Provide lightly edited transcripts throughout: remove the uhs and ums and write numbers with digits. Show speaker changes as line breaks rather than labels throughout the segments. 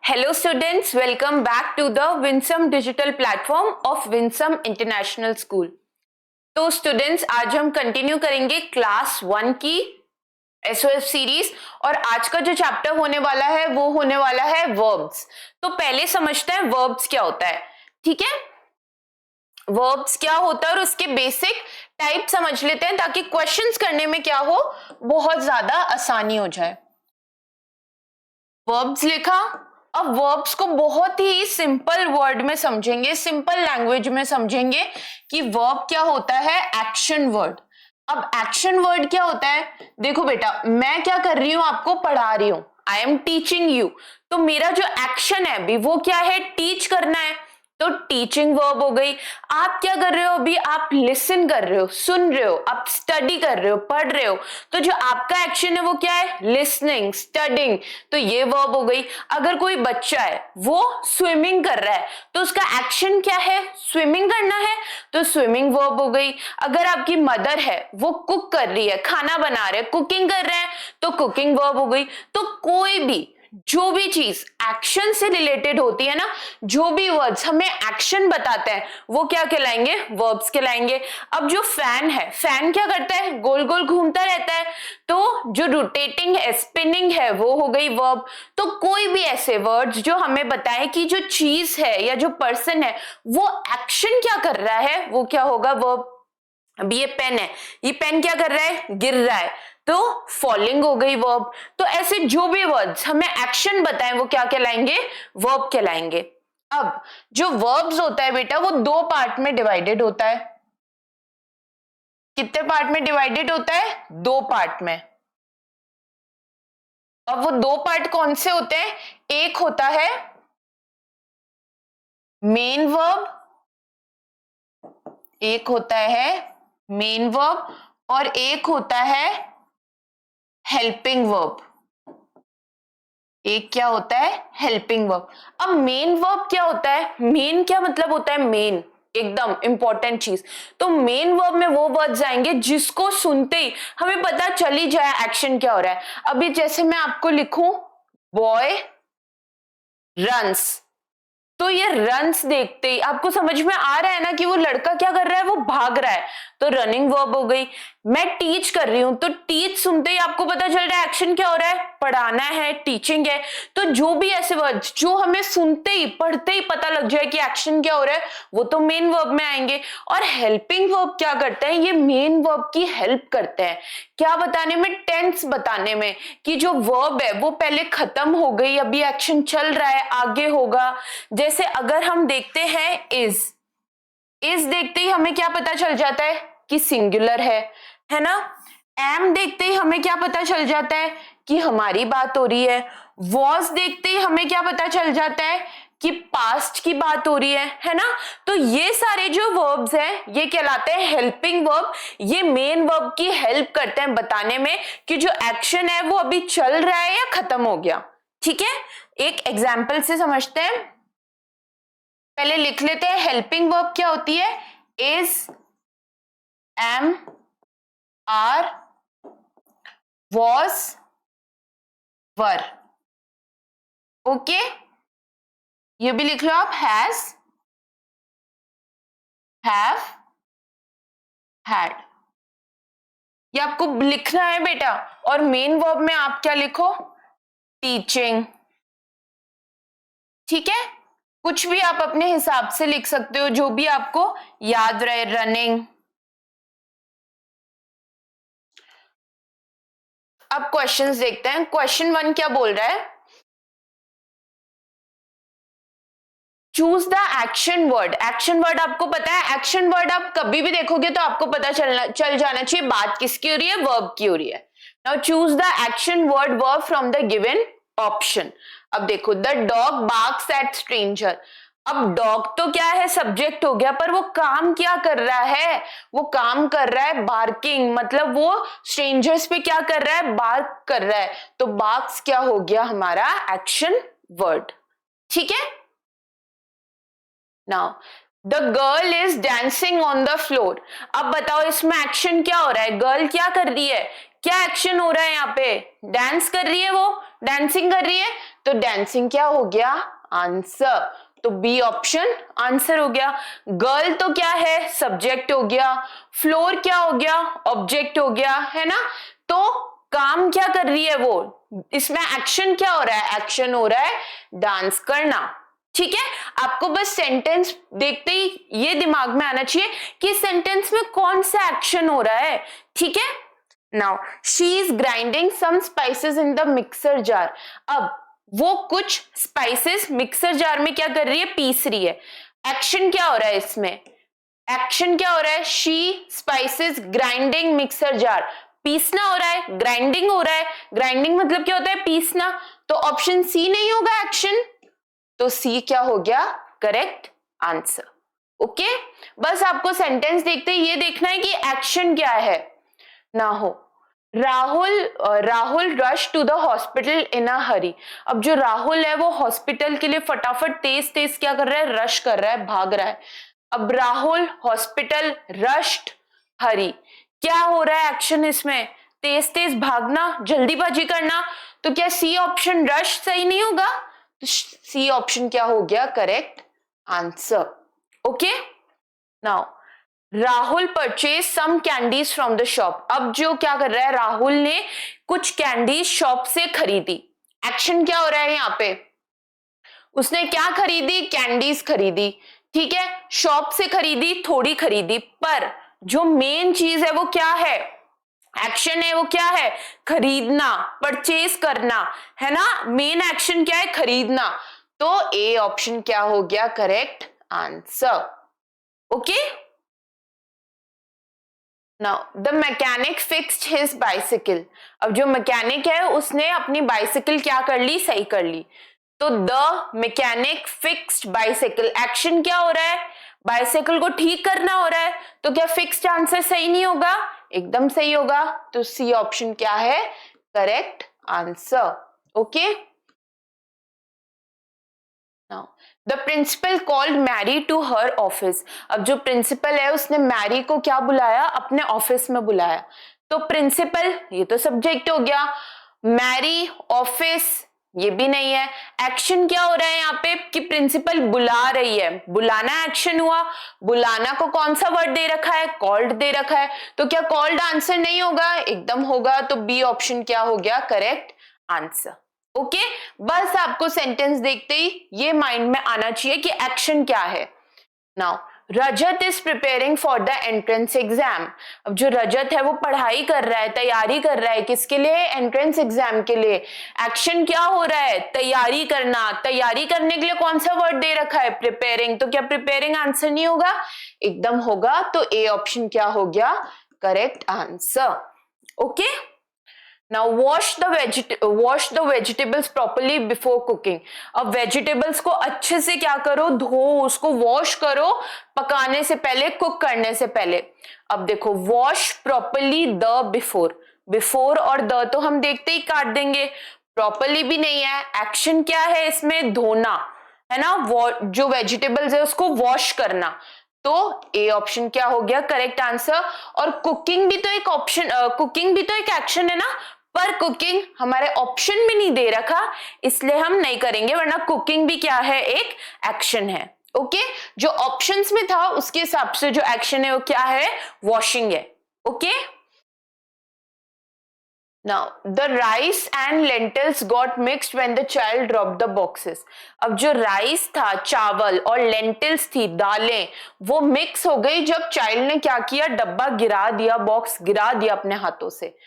Hello students, welcome back to the Winsome digital platform of Winsome International School. तो students आज हम continue करेंगे class 1 की SOF series और आज का जो चैप्टर होने वाला है वो होने वाला है वर्ब्स। तो पहले समझते हैं वर्ब्स क्या होता है, ठीक है। वर्ब्स क्या होता है और उसके बेसिक टाइप समझ लेते हैं ताकि क्वेश्चंस करने में क्या हो, बहुत ज्यादा आसानी हो जाए। वर्ब्स लिखा, अब वर्ब्स को बहुत ही सिंपल वर्ड में समझेंगे, सिंपल लैंग्वेज में समझेंगे कि वर्ब क्या होता है, एक्शन वर्ड। अब एक्शन वर्ड क्या होता है, देखो बेटा मैं क्या कर रही हूं, आपको पढ़ा रही हूं, आई एम टीचिंग यू, तो मेरा जो एक्शन है अभी वो क्या है, टीच करना है, तो टीचिंग वर्ब हो गई। आप क्या कर रहे हो अभी, आप लिसन कर रहे हो, सुन रहे हो, आप स्टडी कर रहे हो, पढ़ रहे हो, तो जो आपका एक्शन है वो क्या है, लिसनिंग, स्टडिंग, तो ये वर्ब हो गई। अगर कोई बच्चा है वो स्विमिंग कर रहा है तो उसका एक्शन क्या है, स्विमिंग करना है, तो स्विमिंग वर्ब हो गई। अगर आपकी मदर है वो कुक कर रही है, खाना बना रहे हैं, कुकिंग कर रहे हैं, तो कुकिंग वर्ब हो गई। तो कोई भी जो भी चीज एक्शन से रिलेटेड होती है ना, जो भी वर्ड्स हमें एक्शन बताते हैं वो क्या कहलाएंगे, वर्ब्स कहलाएंगे। अब जो फैन है, फैन क्या करता है, गोल गोल घूमता रहता है, तो जो रोटेटिंग है, स्पिनिंग है, वो हो गई वर्ब। तो कोई भी ऐसे वर्ड्स जो हमें बताएं कि जो चीज है या जो पर्सन है वो एक्शन क्या कर रहा है, वो क्या होगा, वर्ब। अभी ये पेन है, ये पेन क्या कर रहा है, गिर रहा है, तो फॉलिंग हो गई वर्ब। तो ऐसे जो भी वर्ड्स हमें एक्शन बताएं वो क्या कहलाएंगे, वर्ब कहलाएंगे। अब जो वर्ब्स होता है बेटा वो दो पार्ट में डिवाइडेड होता है। कितने पार्ट में डिवाइडेड होता है, दो पार्ट में। अब वो दो पार्ट कौन से होते हैं, एक होता है मेन वर्ब, एक होता है मेन वर्ब और एक होता है हेल्पिंग वर्ब। एक क्या होता है, हेल्पिंग वर्ब। अब मेन वर्ब क्या होता है, मेन क्या मतलब होता है, मेन एकदम इंपॉर्टेंट चीज। तो मेन वर्ब में वो वर्ड्स आएंगे जिसको सुनते ही हमें पता चल ही जाए एक्शन क्या हो रहा है। अभी जैसे मैं आपको लिखूं बॉय रन्स, तो ये रन्स देखते ही आपको समझ में आ रहा है ना कि वो लड़का क्या कर रहा है, वो भाग रहा है, तो रनिंग वर्ब हो गई। मैं टीच कर रही हूं, तो टीच सुनते ही आपको पता चल रहा है एक्शन क्या हो रहा है, पढ़ाना है, टीचिंग है। तो जो भी ऐसे वर्ड्स जो हमें सुनते ही पढ़ते ही पता लग जाए कि एक्शन क्या हो रहा है, वो तो मेन वर्ब में आएंगे। और हेल्पिंग वर्ब क्या करते हैं, ये मेन वर्ब की हेल्प करते हैं, क्या बताने में, टेंस बताने में, कि जो वर्ब है वो पहले खत्म हो गई, अभी एक्शन चल रहा है, आगे होगा। जैसे अगर हम देखते हैं इज देखते ही हमें क्या पता चल जाता है कि सिंगुलर है ना। एम देखते ही हमें क्या पता चल जाता है कि हमारी बात हो रही है। वॉज देखते ही हमें क्या पता चल जाता है कि पास्ट की बात हो रही है ना। तो ये सारे जो वर्ब्स हैं ये कहलाते हैं हेल्पिंग वर्ब। ये मेन वर्ब की हेल्प करते हैं बताने में कि जो एक्शन है वो अभी चल रहा है या खत्म हो गया, ठीक है। एक एग्जाम्पल से समझते हैं, पहले लिख लेते हैं हेल्पिंग वर्ब क्या होती है, is, am, are, was, were. Okay, ये भी लिख लो आप, हैज, हैव, हैड। ये आपको लिखना है बेटा। और मेन वर्ब में आप क्या लिखो, टीचिंग, ठीक है। कुछ भी आप अपने हिसाब से लिख सकते हो, जो भी आपको याद रहे, रनिंग। अब क्वेश्चंस देखते हैं। क्वेश्चन 1 क्या बोल रहा है, choose the action word. Action word आपको पता है, एक्शन वर्ड आप कभी भी देखोगे तो आपको पता चल जाना चाहिए बात किसकी हो रही है, वर्ब की हो रही है। Now choose the action word verb from the given option. अब देखो, the dog barks at stranger. अब डॉग तो क्या है, सब्जेक्ट हो गया, पर वो काम क्या कर रहा है, वो काम कर रहा है बार्किंग, मतलब वो स्ट्रेंजर्स पे क्या कर रहा है, बार्क कर रहा है। तो बार्क्स क्या हो गया हमारा एक्शन वर्ड, ठीक है। Now the girl is dancing on the floor. अब बताओ इसमें एक्शन क्या हो रहा है, गर्ल क्या कर रही है, क्या एक्शन हो रहा है यहाँ पे, डांस कर रही है, वो डांसिंग कर रही है, तो डांसिंग क्या हो गया, आंसर। तो बी ऑप्शन आंसर हो गया। गर्ल तो क्या है, सब्जेक्ट हो गया। फ्लोर क्या हो गया, ऑब्जेक्ट हो गया, है ना। तो काम क्या कर रही है वो, इसमें एक्शन क्या हो रहा है, एक्शन हो रहा है डांस करना। ठीक है, आपको बस सेंटेंस देखते ही ये दिमाग में आना चाहिए कि सेंटेंस में कौन सा एक्शन हो रहा है। ठीक है, now she is grinding some spices in the mixer jar. अब वो कुछ स्पाइसेस मिक्सर जार में क्या कर रही है, पीस रही है। एक्शन क्या हो रहा है इसमें, एक्शन क्या हो रहा है, she spices grinding mixer jar, पीसना हो रहा है, ग्राइंडिंग हो रहा है। ग्राइंडिंग मतलब क्या होता है, पीसना। तो ऑप्शन सी नहीं होगा एक्शन, तो सी क्या हो गया, करेक्ट आंसर। ओके, बस आपको सेंटेंस देखते ही ये देखना है कि एक्शन क्या है ना हो। Rahul rush to the hospital in a hurry. अब जो राहुल है वो हॉस्पिटल के लिए फटाफट तेज तेज क्या कर रहा है, रश कर रहा है, भाग रहा है। अब राहुल हॉस्पिटल रश्ड हरी, क्या हो रहा है एक्शन इसमें, तेज तेज भागना, जल्दीबाजी करना। तो क्या सी ऑप्शन रश सही नहीं होगा, तो सी ऑप्शन क्या हो गया, correct answer. Okay, now Rahul purchase some candies from the shop. अब जो क्या कर रहा है, राहुल ने कुछ कैंडीज शॉप से खरीदी। एक्शन क्या हो रहा है यहाँ पे, उसने क्या खरीदी, कैंडीज खरीदी। ठीक है, शॉप से खरीदी, थोड़ी खरीदी, पर जो मेन चीज है वो क्या है, एक्शन है वो क्या है, खरीदना, परचेज करना, है ना। मेन एक्शन क्या है, खरीदना। तो ए ऑप्शन क्या हो गया, correct answer. Okay, now the mechanic fixed his bicycle. अब जो मैकेनिक है उसने अपनी बाइसिकल क्या कर ली, सही कर ली। तो the mechanic fixed bicycle, action क्या हो रहा है, बाइसिकल को ठीक करना हो रहा है। तो क्या फिक्स्ड आंसर सही नहीं होगा, एकदम सही होगा। तो सी ऑप्शन क्या है, correct answer. Okay, now the principal called Mary to her office. अब जो प्रिंसिपल है उसने मैरी को क्या बुलाया, अपने ऑफिस में बुलाया। तो प्रिंसिपल ये तो सब्जेक्ट हो गया, मैरी ऑफिस ये भी नहीं है। एक्शन क्या हो रहा है यहाँ पे कि प्रिंसिपल बुला रही है, बुलाना एक्शन हुआ। बुलाना को कौन सा वर्ड दे रखा है, कॉल्ड दे रखा है। तो क्या कॉल्ड आंसर नहीं होगा, एकदम होगा। तो बी ऑप्शन क्या हो गया, करेक्ट आंसर। ओके, बस आपको सेंटेंस देखते ही ये माइंड में आना चाहिए कि एक्शन क्या है। Now Rajat is preparing for the entrance exam. अब जो रजत है वो पढ़ाई कर रहा है, तैयारी कर रहा है, किसके लिए, एंट्रेंस एग्जाम के लिए। एक्शन क्या हो रहा है, तैयारी करना। तैयारी करने के लिए कौन सा वर्ड दे रखा है, प्रिपेयरिंग। तो क्या प्रिपेयरिंग आंसर नहीं होगा, एकदम होगा। तो ए ऑप्शन क्या हो गया, correct answer. Okay, now wash the vegetables properly before cooking. अब वेजिटेबल्स को अच्छे से क्या करो, धो, उसको वॉश करो पकाने से पहले, कुक करने से पहले। अब देखो wash properly, the before, before और द तो हम देखते ही काट देंगे, प्रॉपरली भी नहीं है। एक्शन क्या है इसमें, धोना, है ना। जो वेजिटेबल्स है उसको वॉश करना। तो ए ऑप्शन क्या हो गया, करेक्ट आंसर। और कुकिंग भी तो एक ऑप्शन, कुकिंग भी तो एक एक्शन है ना, पर कुकिंग हमारे ऑप्शन में नहीं दे रखा, इसलिए हम नहीं करेंगे, वरना कुकिंग भी क्या है, एक एक्शन है। ओके, जो ऑप्शंस में था उसके हिसाब से जो एक्शन है वो क्या है, वॉशिंग है। Okay, now the rice and lentils got mixed when the child dropped the boxes. अब जो राइस था, चावल, और लेंटिल्स थी, दालें, वो मिक्स हो गई जब चाइल्ड ने क्या किया, डब्बा गिरा दिया, बॉक्स गिरा दिया अपने हाथों से।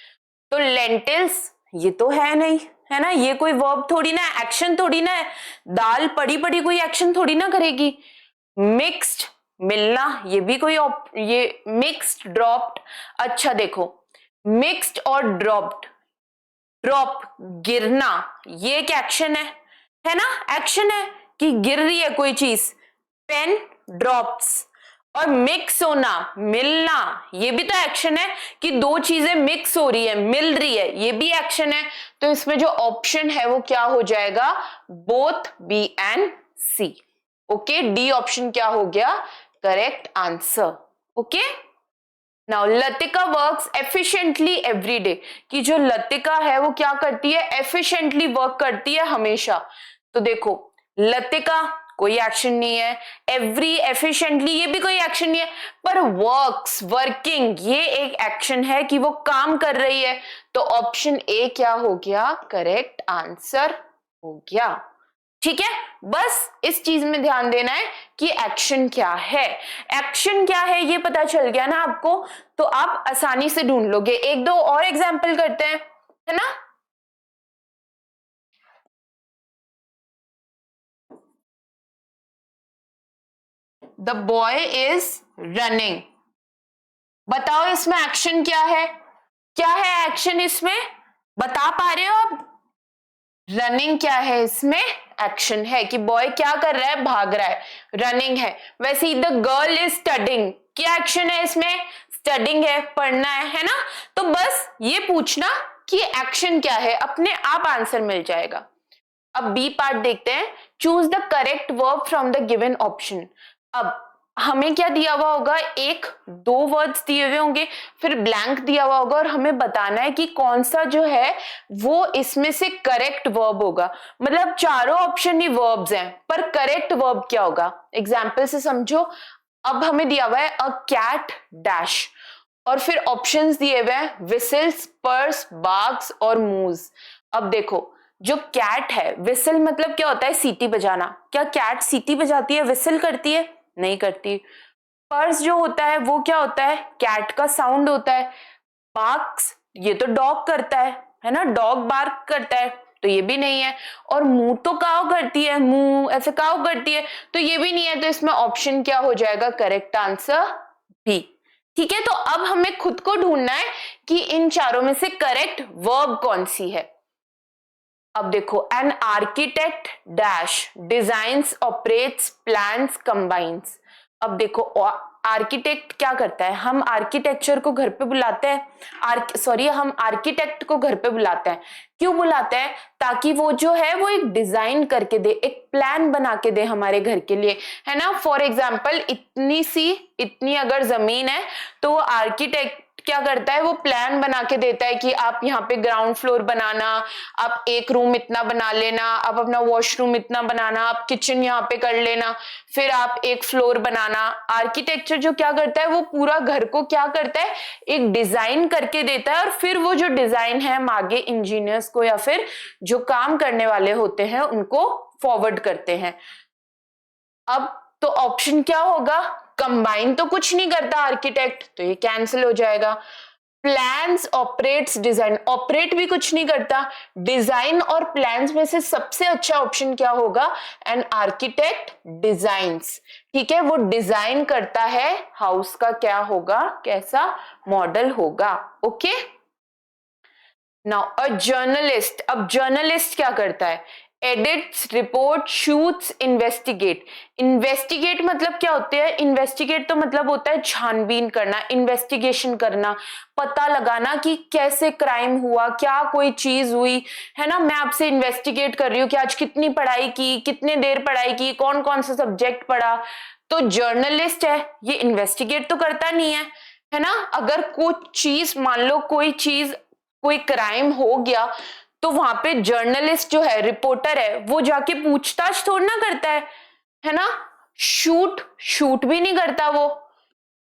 तो लेंटिल्स ये तो है नहीं, है ना, ये कोई वर्ब थोड़ी ना, एक्शन थोड़ी ना है। दाल पड़ी पड़ी कोई एक्शन थोड़ी ना करेगी। मिक्स्ड मिलना, ये भी कोई ये मिक्स्ड, ड्रॉप्ड। अच्छा देखो, मिक्स्ड और ड्रॉप्ड, ड्रॉप गिरना, ये एक एक्शन है ना, एक्शन है कि गिर रही है कोई चीज, पेन ड्रॉप्स। और मिक्स होना, मिलना, ये भी तो एक्शन है कि दो चीजें मिक्स हो रही है, मिल रही है, ये भी एक्शन है। तो इसमें जो ऑप्शन है वो क्या हो जाएगा, both B and C. Okay, D option क्या हो गया, correct answer. Okay, now Latika works efficiently every day, कि जो लतिका है वो क्या करती है, एफिशिएंटली वर्क करती है हमेशा। तो देखो लतिका कोई एक्शन नहीं है, एवरी एफिशिएंटली ये भी कोई एक्शन नहीं है, पर वर्क्स वर्किंग ये एक एक्शन है कि वो काम कर रही है। तो ऑप्शन ए क्या हो गया, करेक्ट आंसर हो गया। ठीक है, बस इस चीज में ध्यान देना है कि एक्शन क्या है, एक्शन क्या है ये पता चल गया ना आपको, तो आप आसानी से ढूंढ लोगे। एक दो और एग्जाम्पल करते हैं, है ना। द बॉय इज रनिंग, बताओ इसमें एक्शन क्या है, क्या है एक्शन इसमें, बता पा रहे हो आप। रनिंग क्या है इसमें, एक्शन है कि बॉय क्या कर रहा है, भाग रहा है, रनिंग है। वैसे ही द गर्ल इज स्टडिंग, क्या एक्शन है इसमें, स्टडिंग है, पढ़ना है ना। तो बस ये पूछना कि एक्शन क्या है, अपने आप आंसर मिल जाएगा। अब बी पार्ट देखते हैं, choose the correct verb from the given option. अब हमें क्या दिया हुआ होगा, एक दो वर्ड्स दिए हुए होंगे, फिर ब्लैंक दिया हुआ होगा और हमें बताना है कि कौन सा जो है वो इसमें से करेक्ट वर्ब होगा। मतलब चारों ऑप्शन ही वर्ब्स हैं, पर करेक्ट वर्ब क्या होगा, एग्जाम्पल से समझो। अब हमें दिया हुआ है अ कैट डैश, और फिर ऑप्शंस दिए हुए हैं विसल्स, पर्स, बाग्स और मूव्स। अब देखो जो कैट है, विसल मतलब क्या होता है, सीटी बजाना, क्या कैट सीटी बजाती है, विसल करती है, नहीं करती। पर्स जो होता है वो क्या होता है, कैट का साउंड होता है। बार्क्स ये तो डॉग करता है ना, डॉग बार्क करता है, तो ये भी नहीं है। और मुंह तो काव करती है, मुंह ऐसे काव करती है, तो ये भी नहीं है। तो इसमें ऑप्शन क्या हो जाएगा, करेक्ट आंसर बी। ठीक है, तो अब हमें खुद को ढूंढना है कि इन चारों में से करेक्ट वर्ब कौन सी है। अब देखो, an architect dash designs, operates, plans, combines. अब देखो आर्किटेक्ट क्या करता है, हम आर्किटेक्चर को घर पे बुलाते हैं, हम आर्किटेक्ट को घर पे बुलाते हैं। क्यों बुलाते हैं, ताकि वो जो है वो एक डिजाइन करके दे, एक प्लान बना के दे हमारे घर के लिए, है ना। फॉर एग्जाम्पल इतनी अगर जमीन है, तो वो आर्किटेक्ट क्या करता है, वो प्लान बना के देता है कि आप यहाँ पे ग्राउंड फ्लोर बनाना, आप एक रूम इतना बना लेना, आप अपना वॉशरूम इतना बनाना, आप किचन यहाँ पे कर लेना, फिर आप एक फ्लोर बनाना। आर्किटेक्चर जो क्या करता है, वो पूरा घर को क्या करता है, एक डिजाइन करके देता है, और फिर वो जो डिजाइन है हम आगे इंजीनियर्स को या फिर जो काम करने वाले होते हैं उनको फॉरवर्ड करते हैं। अब तो ऑप्शन क्या होगा, कंबाइन तो कुछ नहीं करता आर्किटेक्ट, तो ये कैंसिल हो जाएगा। प्लान्स, ऑपरेट्स, डिजाइन, ऑपरेट भी कुछ नहीं करता। डिजाइन और प्लान्स में से सबसे अच्छा ऑप्शन क्या होगा, एन आर्किटेक्ट डिजाइन्स। ठीक है, वो डिजाइन करता है हाउस का, क्या होगा, कैसा मॉडल होगा। Okay, now a journalist. अब जर्नलिस्ट क्या करता है, edits, report, shoots, investigate. Investigate मतलब क्या होते हैं, इन्वेस्टिगेट तो मतलब होता है छानबीन करना, इन्वेस्टिगेशन करना, पता लगाना कि कैसे क्राइम हुआ, क्या कोई चीज हुई, है ना। मैं आपसे इन्वेस्टिगेट कर रही हूँ कि आज कितनी पढ़ाई की, कितने देर पढ़ाई की, कौन कौन सा सब्जेक्ट पढ़ा। तो जर्नलिस्ट है, ये इन्वेस्टिगेट तो करता नहीं है ना। अगर कोई चीज, मान लो कोई क्राइम हो गया, तो वहां पे जर्नलिस्ट जो है, रिपोर्टर है, वो जाके पूछताछ थोड़ी ना करता है ना। शूट भी नहीं करता वो,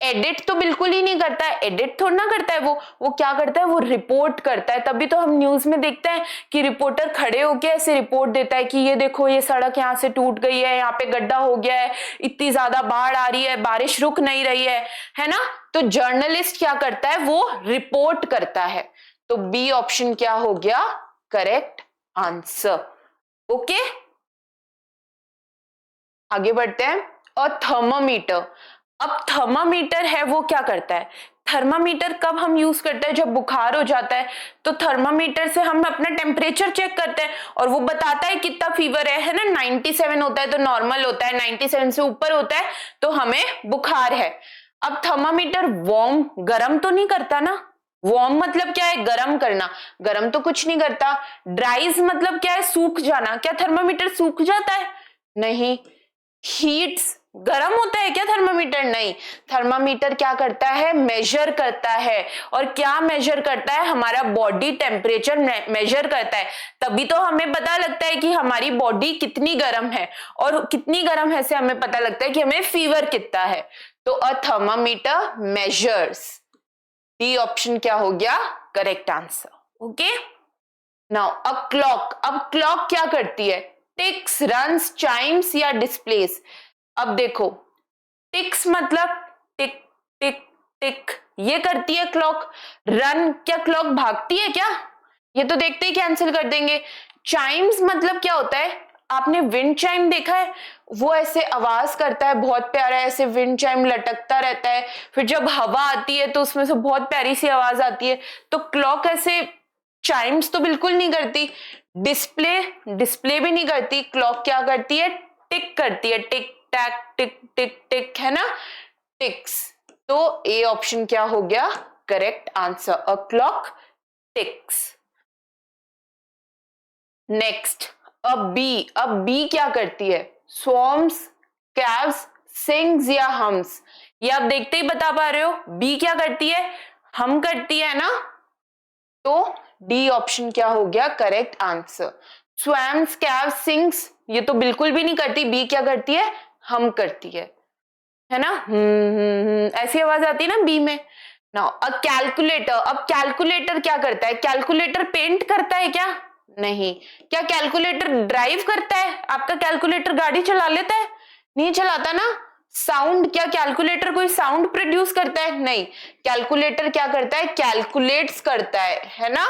एडिट तो बिल्कुल ही नहीं करता है, एडिट थोड़ा ना करता है वो क्या करता है, वो रिपोर्ट करता है। तभी तो हम न्यूज में देखते हैं कि रिपोर्टर खड़े होके ऐसे रिपोर्ट देता है कि ये देखो ये सड़क यहाँ से टूट गई है, यहाँ पे गड्ढा हो गया है, इतनी ज्यादा बाढ़ आ रही है, बारिश रुक नहीं रही है ना। तो जर्नलिस्ट क्या करता है, वो रिपोर्ट करता है। तो बी ऑप्शन क्या हो गया, करेक्ट आंसर। ओके, आगे बढ़ते हैं। और थर्मामीटर। अब थर्मामीटर है वो क्या करता है, थर्मामीटर कब हम यूज करते हैं, जब बुखार हो जाता है, तो थर्मामीटर से हम अपना टेम्परेचर चेक करते हैं और वो बताता है कितना फीवर है ना। 97 होता है तो नॉर्मल होता है, 97 से ऊपर होता है तो हमें बुखार है। अब थर्मामीटर वार्म, गर्म तो नहीं करता ना, वार्म मतलब क्या है, गर्म करना, गर्म तो कुछ नहीं करता। ड्राइज मतलब क्या है, सूख जाना, क्या थर्मामीटर सूख जाता है, नहीं। हीट्स गरम होता है क्या थर्मामीटर? नहीं, थर्मामीटर क्या करता है? मेजर करता है। और क्या मेजर करता है? हमारा बॉडी टेम्परेचर मेजर करता है। तभी तो हमें पता लगता है कि हमारी बॉडी कितनी गर्म है, और कितनी गर्म है से हमें पता लगता है कि हमें फीवर कितना है। तो अ थर्मामीटर मेजर्स। डी ऑप्शन क्या हो गया? Correct answer. Okay, now a clock. अब क्लॉक क्या करती है? टिक्स, रन्स, चाइम्स या डिस्प्लेस। अब देखो, टिक्स मतलब टिक टिक टिक, ये करती है क्लॉक। रन, क्या क्लॉक भागती है क्या? ये तो देखते ही कैंसिल कर देंगे। चाइम्स मतलब क्या होता है? आपने विंड चाइम देखा है? वो ऐसे आवाज करता है, बहुत प्यारा, ऐसे विंड चाइम लटकता रहता है, फिर जब हवा आती है तो उसमें से बहुत प्यारी सी आवाज आती है। तो क्लॉक ऐसे चाइम्स तो बिल्कुल नहीं करती। डिस्प्ले, डिस्प्ले भी नहीं करती। क्लॉक क्या करती है? टिक करती है, टिक टैक टिक टिक टिक, है ना, टिक्स। तो ए ऑप्शन क्या हो गया? Correct answer, a clock ticks. Next अब बी। अब बी क्या करती है? स्वॉर्म्स, कैव्स, सिंग्स या हम्स। ये आप देखते ही बता पा रहे हो, बी क्या करती है? हम करती है ना। तो डी ऑप्शन क्या हो गया? Correct answer. Swamps, caves, sings ये तो बिल्कुल भी नहीं करती। बी क्या करती है? हम करती है ना। ऐसी आवाज आती है ना बी में। नाउ अ कैलकुलेटर। अब कैलकुलेटर क्या करता है? कैलकुलेटर पेंट करता है क्या? नहीं। क्या कैलकुलेटर ड्राइव करता है? आपका कैलकुलेटर गाड़ी चला लेता है? नहीं चलाता ना। साउंड, क्या कैलकुलेटर कोई साउंड प्रोड्यूस करता है? नहीं। कैलकुलेटर क्या करता है? कैलकुलेट्स करता है ना।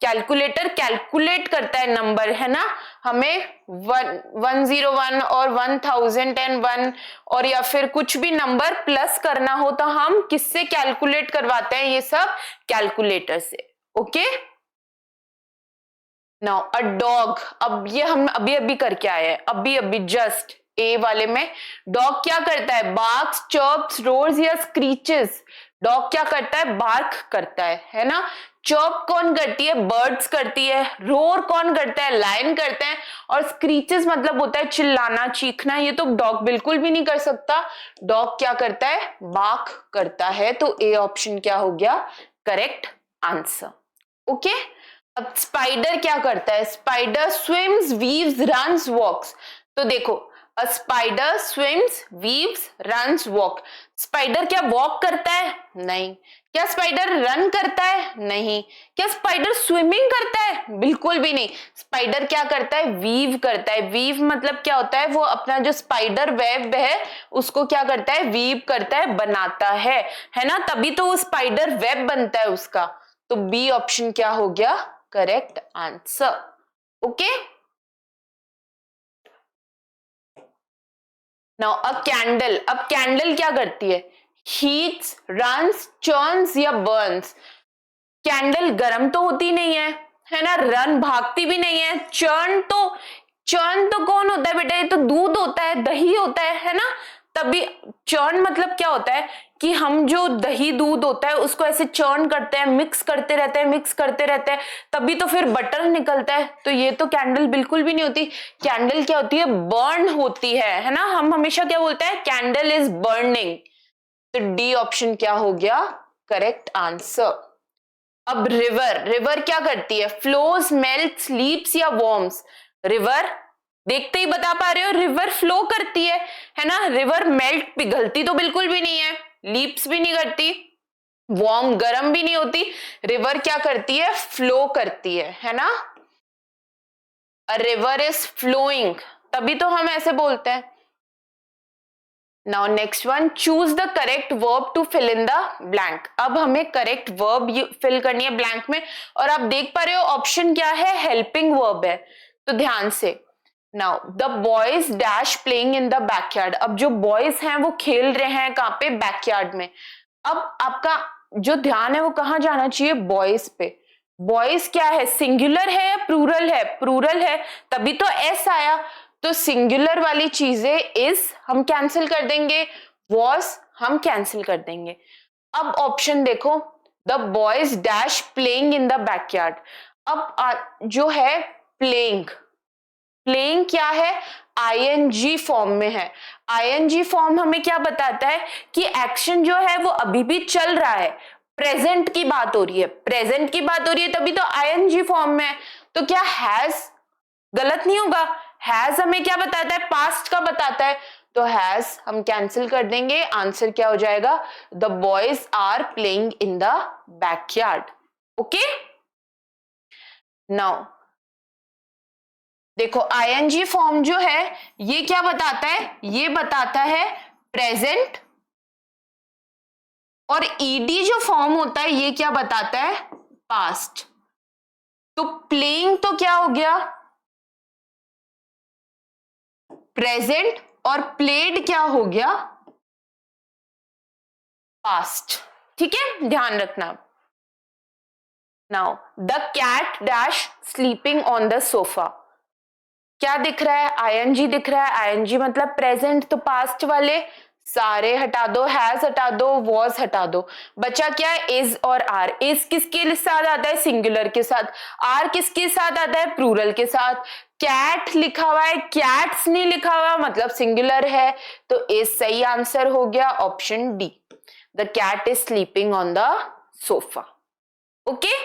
कैलकुलेटर कैलकुलेट करता है नंबर, है ना। हमें 101 और 1001 और या फिर कुछ भी नंबर प्लस करना हो तो हम किससे कैलकुलेट करवाते हैं? ये सब कैलकुलेटर से। Okay, now a dog. अब ये हम अभी अभी करके आए हैं, अभी अभी जस्ट ए वाले में। डॉग क्या करता है? बार्क्स, चर्प्स, रोर्स या स्क्रीचेस। डॉग क्या करता है? बार्क करता है ना। चर्प कौन करती है? बर्ड्स करती है। रोर कौन करता है? लायन करते हैं। और स्क्रीचेस मतलब होता है चिल्लाना, चीखना। ये तो डॉग बिल्कुल भी नहीं कर सकता। डॉग क्या करता है? बार्क करता है। तो ए ऑप्शन क्या हो गया? Correct answer. ओके, अब स्पाइडर क्या करता है? स्पाइडर स्विम्स, वीव्स, रन्स, वॉक्स। तो देखो, a spider swims, weaves, runs, walk. Spider क्या वॉक करता है? नहीं। क्या स्पाइडर रन करता है? नहीं। क्या स्पाइडर स्विमिंग करता है? बिल्कुल भी नहीं। स्पाइडर क्या करता है? वीव करता है। वीव मतलब क्या होता है? वो अपना जो स्पाइडर वेब है उसको क्या करता है? वीव करता है, बनाता है ना। तभी तो वो स्पाइडर वेब बनता है उसका। तो बी ऑप्शन क्या हो गया? Correct answer. ओके, नाउ अ कैंडल। अब कैंडल क्या करती है? हीट्स, रन्स, चर्न्स या बर्न्स। कैंडल गर्म तो होती नहीं है ना। रन भागती भी नहीं है। चर्न तो कौन होता है बेटा? ये तो दूध होता है, दही होता है ना। तभी चर्न मतलब क्या होता है कि हम जो दही दूध होता है उसको ऐसे चर्न करते हैं, मिक्स करते रहते हैं, मिक्स करते रहते हैं, तभी तो फिर बटर निकलता है। तो ये तो कैंडल बिल्कुल भी नहीं होती। कैंडल क्या होती है? बर्न होती है ना। हम हमेशा क्या बोलते हैं? Candle is burning. तो डी ऑप्शन क्या हो गया? Correct answer. अब रिवर। रिवर क्या करती है? फ्लोज, मेल्ट, स्लीप्स या वॉर्म्स। रिवर देखते ही बता पा रहे हो, रिवर फ्लो करती है ना। रिवर मेल्ट, पिघलती तो बिल्कुल भी नहीं है। लीप्स भी नहीं करती। वार्म, गर्म भी नहीं होती। रिवर क्या करती है? फ्लो करती है ना। अ रिवर इज फ्लोइंग, तभी तो हम ऐसे बोलते हैं। Now next one, choose the correct verb to fill in the blank. अब हमें करेक्ट वर्ब फिल करनी है ब्लैंक में, और आप देख पा रहे हो ऑप्शन क्या है? हेल्पिंग वर्ब है। तो ध्यान से, now the boys dash playing in the backyard. अब जो बॉयज हैं वो खेल रहे हैं कहाँ पे? बैकयार्ड में। अब आपका जो ध्यान है वो कहाँ जाना चाहिए? बॉयज पे। बॉयज क्या है? सिंगुलर है या प्लूरल है? प्लूरल है, तभी तो एस आया। तो सिंगुलर वाली चीजें इज हम कैंसिल कर देंगे, वॉज हम कैंसिल कर देंगे। अब ऑप्शन देखो, the boys dash playing in the backyard. अब जो है प्लेइंग, प्लेइंग क्या है? आईएनजी फॉर्म में है। आईएनजी फॉर्म हमें क्या बताता है कि एक्शन जो है वो अभी भी चल रहा है, प्रेजेंट की बात हो रही है, प्रेजेंट की बात हो रही है, तभी तो आईएनजी फॉर्म में है। तो क्या हैज गलत नहीं होगा? हैज हमें क्या बताता है? पास्ट का बताता है, तो हैज हम कैंसिल कर देंगे। आंसर क्या हो जाएगा? The boys are playing in the backyard. Okay, now देखो आईएनजी फॉर्म जो है ये क्या बताता है? ये बताता है प्रेजेंट, और ईडी जो फॉर्म होता है ये क्या बताता है? पास्ट। तो प्लेइंग तो क्या हो गया? प्रेजेंट, और प्लेड क्या हो गया? पास्ट। ठीक है, ध्यान रखना। Now the cat dash sleeping on the sofa, क्या दिख रहा है? आईएनजी दिख रहा है। आईएनजी मतलब प्रेजेंट, तो पास्ट वाले सारे हटा दो, हैज हटा दो, वॉज हटा दो, बचा क्या है? इज और आर। इज किसके साथ आता है? सिंगुलर के साथ। आर किसके साथ आता है? प्लूरल के साथ। कैट लिखा हुआ है, कैट्स नहीं लिखा हुआ, मतलब सिंगुलर है, तो इज सही आंसर हो गया option D. The cat is sleeping on the sofa. Okay,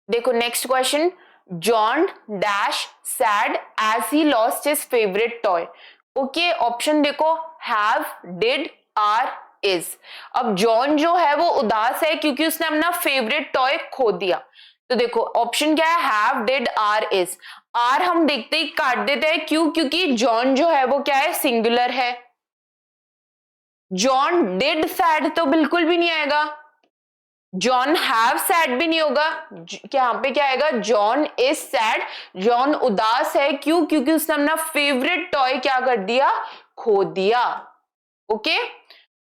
देखो next question. John dash said as he lost his favourite toy. Okay, option देखो, हैव, डिड, आर, इज। अब जॉन जो है वो उदास है क्योंकि उसने अपना फेवरेट टॉय खो दिया। तो देखो ऑप्शन क्या है? Have, did, are, is. Are हम देखते ही काट देते हैं, क्यों? क्योंकि जॉन जो है वो क्या है? सिंगुलर है। जॉन डिड सैड तो बिल्कुल भी नहीं आएगा। जॉन हैव सैड भी नहीं होगा। यहाँ पे क्या आएगा? John is sad. जॉन उदास है, क्यों? क्योंकि उसने अपना फेवरेट टॉय क्या कर दिया? खो दिया। Okay,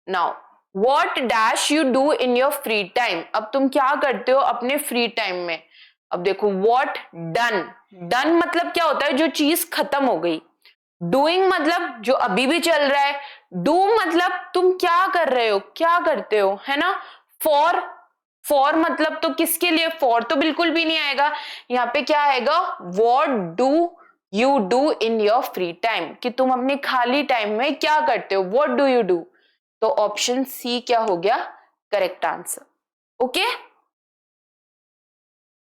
now what dash you do in your free time. अब तुम क्या करते हो अपने फ्री टाइम में? अब देखो व्हाट, डन। डन मतलब क्या होता है? जो चीज खत्म हो गई। डूइंग मतलब जो अभी भी चल रहा है। डू मतलब तुम क्या कर रहे हो, क्या करते हो, है ना। फॉर, फॉर मतलब तो किसके लिए? फॉर तो बिल्कुल भी नहीं आएगा। यहाँ पे क्या आएगा? What do you do in your free time, कि तुम अपने खाली टाइम में क्या करते हो, व्हाट डू यू डू। तो ऑप्शन सी क्या हो गया? Correct answer. Okay,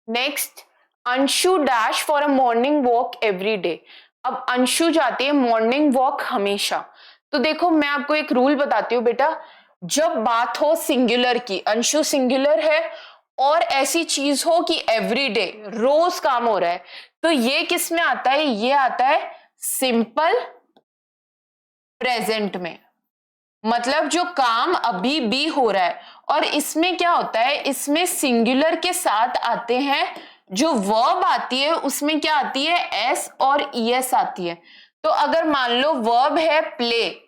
next. Anshu dash for a morning walk every day. अब अंशु जाती है मॉर्निंग वॉक हमेशा। तो देखो मैं आपको एक रूल बताती हूँ बेटा, जब बात हो सिंगुलर की, अंशु सिंगुलर है, और ऐसी चीज हो कि एवरीडे, रोज काम हो रहा है, तो ये किस में आता है? ये आता है सिंपल प्रेजेंट में, मतलब जो काम अभी भी हो रहा है। और इसमें क्या होता है? इसमें सिंगुलर के साथ आते हैं, जो वर्ब आती है उसमें क्या आती है? एस और ईएस आती है। तो अगर मान लो वर्ब है प्ले,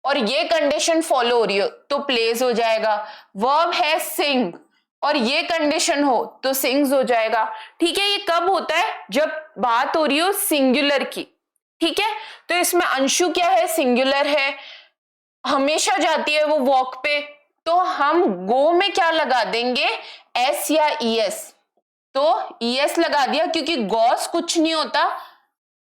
और ये कंडीशन फॉलो हो रही हो तो प्लेज हो जाएगा। वर्ब है सिंग, और ये कंडीशन हो तो सिंग्स हो जाएगा। ठीक है, ये कब होता है? जब बात हो रही हो सिंगुलर की। ठीक है, तो इसमें अंशु क्या है? सिंगुलर है, हमेशा जाती है वो वॉक पे, तो हम गो में क्या लगा देंगे? एस या ईएस। तो ईएस लगा दिया क्योंकि गॉस कुछ नहीं होता,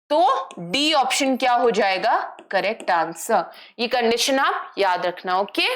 तो डी ऑप्शन क्या हो जाएगा? Correct answer. ये कंडीशन आप याद रखना। Okay,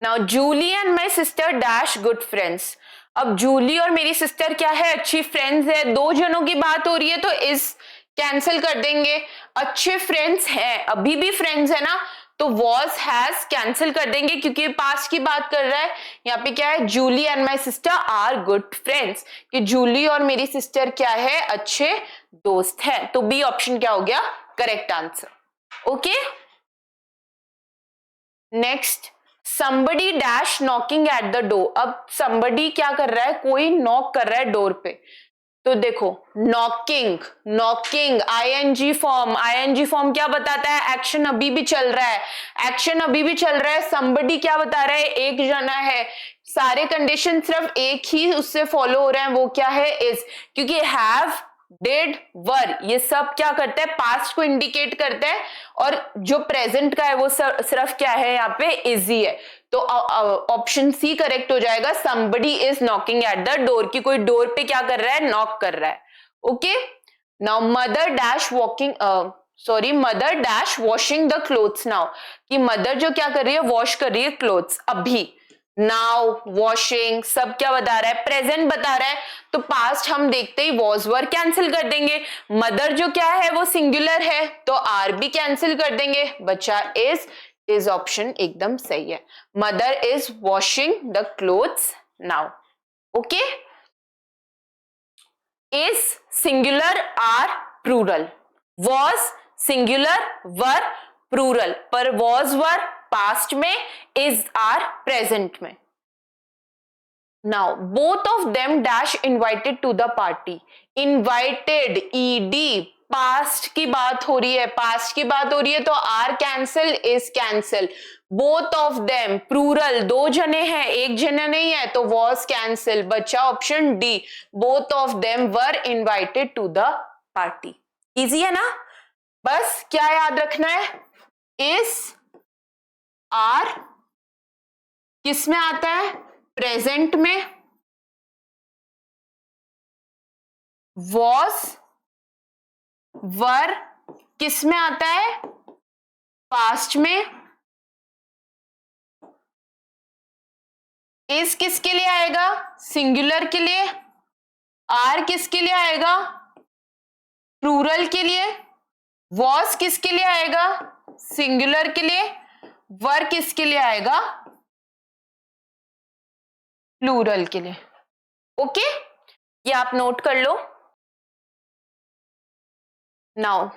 now Julie and my sister dash good friends. अब जूली और मेरी सिस्टर क्या है? अच्छी फ्रेंड्स है। दो जनों की बात हो रही है तो इस कैंसिल कर देंगे। अच्छे फ्रेंड्स हैं, अभी भी फ्रेंड्स है ना, तो वॉज हैज कैंसिल कर देंगे क्योंकि पास्ट की बात कर रहा है। यहाँ पे क्या है? Julie and my sister are good friends, कि जूली और मेरी सिस्टर क्या है? अच्छे दोस्त हैं। तो बी ऑप्शन क्या हो गया? Correct answer. Okay, next. somebody dash knocking at the door. अब somebody क्या कर रहा है? कोई नॉक कर रहा है डोर पे। तो देखो knocking, knocking ING form. ING form क्या बताता है? एक्शन अभी भी चल रहा है, एक्शन अभी भी चल रहा है। somebody क्या बता रहा है? एक जना है। सारे कंडीशन सिर्फ एक ही उससे फॉलो हो रहे हैं, वो क्या है? इज, क्योंकि हैव, डिड, वर ये सब क्या करते हैं? पास्ट को इंडिकेट करते हैं, और जो प्रेजेंट का है वो सिर्फ क्या है? यहाँ पे इज ही है। तो ऑप्शन सी करेक्ट हो जाएगा। somebody is knocking at the door, कि कोई डोर पे क्या कर रहा है? नॉक कर रहा है। Okay, now mother dash mother dash washing the clothes now, कि मदर जो क्या कर रही है, वॉश कर रही है क्लोथ्स अभी। नाउ वॉशिंग सब क्या बता रहा है, प्रेजेंट बता रहा है, तो पास्ट हम देखते ही वॉज वर कैंसिल कर देंगे। मदर जो क्या है वो सिंगुलर है तो आर भी कैंसिल कर देंगे, बचा इज ऑप्शन एकदम सही है, mother is washing the clothes now. Okay, is singular are plural, was singular were plural, पर वॉज वर पास्ट में, इज आर प्रेजेंट में। Now both of them dash invited to the party, invited ED past की बात हो रही है, past की बात हो रही है तो are cancel is cancel, both of them plural, दो जने हैं एक जना नहीं है तो वॉज कैंसिल, बचा option D, both of them were invited to the party. Easy है ना, बस क्या याद रखना है, इज आर किस में आता है, प्रेजेंट में, वॉज वर किस में आता है, पास्ट में, इज किसके लिए आएगा, सिंगुलर के लिए, आर किसके लिए आएगा, प्लूरल के लिए, वॉज किसके लिए आएगा, सिंगुलर के लिए, वर किसके लिए आएगा, प्लूरल के लिए। ओके, ये आप नोट कर लो। Now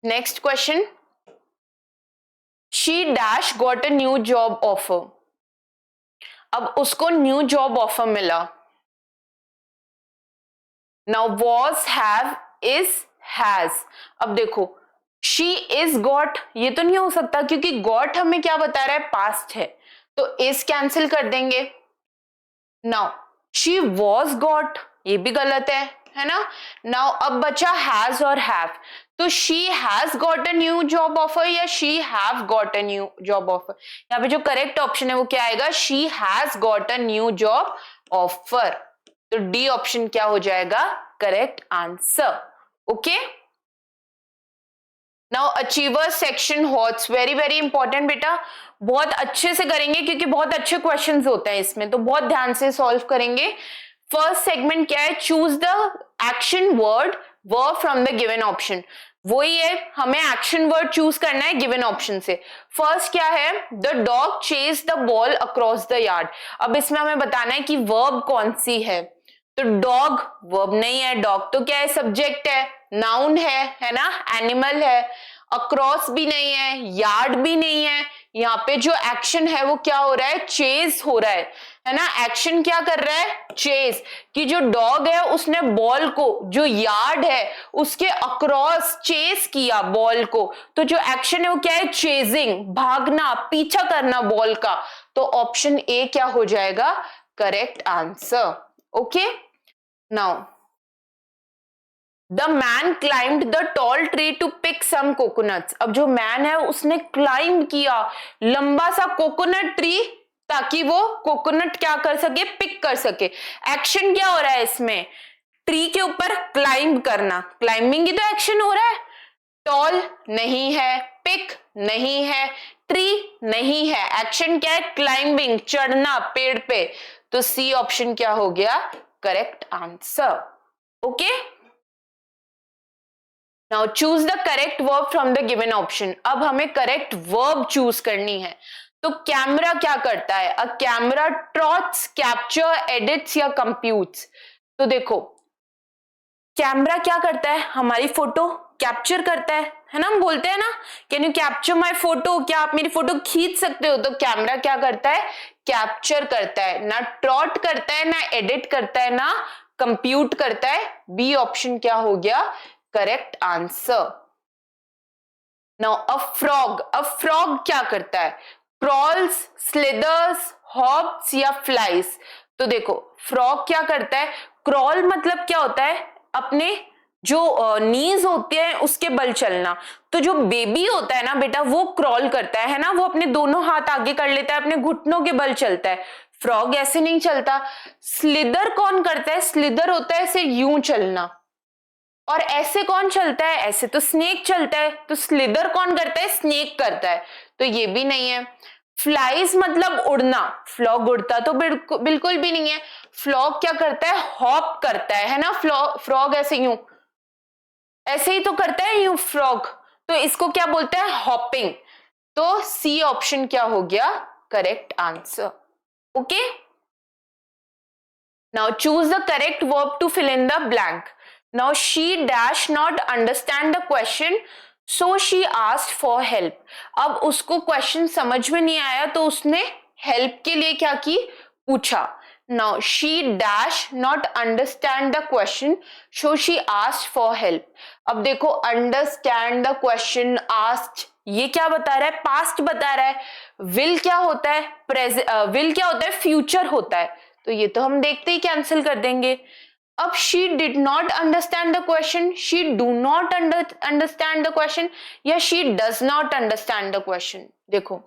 next question, she dash got a new job offer, अब उसको न्यू जॉब ऑफर मिला। Now was, have, is, has, अब देखो शी इज गॉट ये तो नहीं हो सकता क्योंकि गॉट हमें क्या बता रहा है, पास्ट है, तो इज कैंसिल कर देंगे। नाउ शी वॉज गॉट ये भी गलत है ना। नाउ अब बचा हैज और हैव, तो she has got a new job offer या she have got a new job offer, यहाँ पे जो करेक्ट ऑप्शन है वो क्या आएगा, she has got a new job offer, तो डी ऑप्शन क्या हो जाएगा, correct answer. Okay, now achievers section HOTS, very very important बेटा, बहुत अच्छे से करेंगे क्योंकि बहुत अच्छे क्वेश्चंस होते हैं इसमें, तो बहुत ध्यान से सॉल्व करेंगे। फर्स्ट सेगमेंट क्या है, choose the action word verb from the given option, वही है, हमें एक्शन वर्ड चूज करना है गिवन ऑप्शन से। फर्स्ट क्या है, the dog chase the ball across the yard, अब इसमें हमें बताना है कि वर्ब कौन सी है, तो डॉग वर्ब नहीं है, डॉग तो क्या है, सब्जेक्ट है, नाउन है ना, एनिमल है, अक्रॉस भी नहीं है, यार्ड भी नहीं है, यहाँ पे जो एक्शन है वो क्या हो रहा है, चेज हो रहा है ना, एक्शन क्या कर रहा है, चेज, कि जो डॉग है उसने बॉल को जो यार्ड है उसके अक्रॉस चेज किया बॉल को, तो जो एक्शन है वो क्या है, चेजिंग, भागना, पीछा करना बॉल का, तो ऑप्शन ए क्या हो जाएगा, correct answer. Okay, now the man climbed the tall tree to pick some coconuts, अब जो मैन है उसने क्लाइंब किया लंबा सा कोकोनट ट्री ताकि वो कोकोनट क्या कर सके, पिक कर सके। एक्शन क्या हो रहा है इसमें, ट्री के ऊपर क्लाइंब करना, क्लाइंबिंग ही तो एक्शन हो रहा है, टॉल नहीं है, पिक नहीं है, ट्री नहीं है, एक्शन क्या है, क्लाइंबिंग, चढ़ना पेड़ पे, तो सी ऑप्शन क्या हो गया, correct answer. Okay, now choose the correct verb from the given option, अब हमें करेक्ट वर्ब चूज करनी है, तो कैमरा क्या करता है, अ कैमरा ट्रॉट्स, कैप्चर, एडिट्स या कंप्यूट्स, तो देखो कैमरा क्या करता है, हमारी फोटो कैप्चर करता है ना, हम बोलते हैं ना, can you capture my photo, क्या आप मेरी फोटो खींच सकते हो, तो कैमरा क्या करता है, कैप्चर करता है, ना ट्रॉट करता है, ना एडिट करता है, ना कंप्यूट करता है, बी ऑप्शन क्या हो गया, correct answer. Now a frog क्या करता है, क्रॉल्स, स्लिदर्स, हॉप्स या फ्लाइज, तो देखो फ्रॉग क्या करता है, क्रॉल मतलब क्या होता है, अपने जो नीज होते हैं उसके बल चलना, तो जो बेबी होता है ना बेटा वो क्रॉल करता है ना, वो अपने दोनों हाथ आगे कर लेता है, अपने घुटनों के बल चलता है, फ्रॉग ऐसे नहीं चलता। स्लिदर कौन करता है, स्लिदर होता है ऐसे यूं चलना, और ऐसे कौन चलता है, ऐसे तो स्नेक चलता है, तो स्लिदर कौन करता है, स्नेक करता है, तो ये भी नहीं है। फ्लाइज मतलब उड़ना, फ्लॉग उड़ता तो बिल्कुल भी नहीं है। फ्लॉग क्या करता है, हॉप करता है ना, फ्रॉग ऐसे यूं, ऐसे ही तो करता है यूं फ्रॉग, तो इसको क्या बोलते हैं, हॉपिंग। तो सी ऑप्शन क्या हो गया correct answer. Okay, now choose the correct verb to fill in the blank. Now she dash not understand the question so she asked for help. अब उसको क्वेश्चन समझ में नहीं आया तो उसने हेल्प के लिए क्या की, पूछा। Now she dash not understand the question so she asked for help. अब देखो अंडरस्टैंड द क्वेश्चन, आस्क्ड, ये क्या बता रहा है, पास्ट बता रहा है। विल क्या होता है, विल क्या होता है, फ्यूचर होता है, तो ये तो हम देखते ही कैंसिल कर देंगे। अब she did not understand the question, she do not understand the question, या she does not understand the question। देखो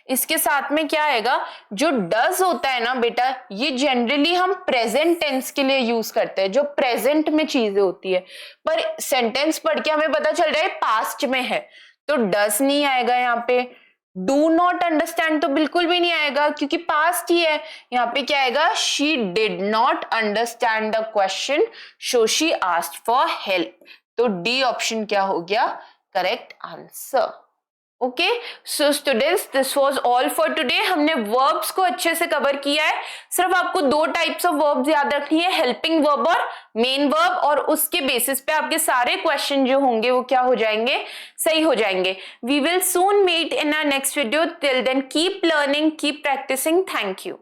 इसके साथ में क्या आएगा, जो does होता है ना बेटा, ये जनरली हम प्रेजेंट टेंस के लिए यूज करते हैं, जो प्रेजेंट में चीजें होती है, पर सेंटेंस पढ़ के हमें पता चल रहा है पास्ट में है, तो does नहीं आएगा यहाँ पे। डू नॉट अंडरस्टैंड तो बिल्कुल भी नहीं आएगा क्योंकि पास्ट ही है। यहाँ पे क्या आएगा, she did not understand the question so she asked for help. तो डी ऑप्शन क्या हो गया correct answer. Okay, so students this was all for today. हमने वर्ब्स को अच्छे से कवर किया है। सिर्फ आपको दो टाइप्स ऑफ वर्ब्स याद रखनी है, हेल्पिंग वर्ब और मेन वर्ब, और उसके बेसिस पे आपके सारे क्वेश्चन जो होंगे वो क्या हो जाएंगे, सही हो जाएंगे। We will soon meet in our next video. Till then keep learning, keep practising. Thank you.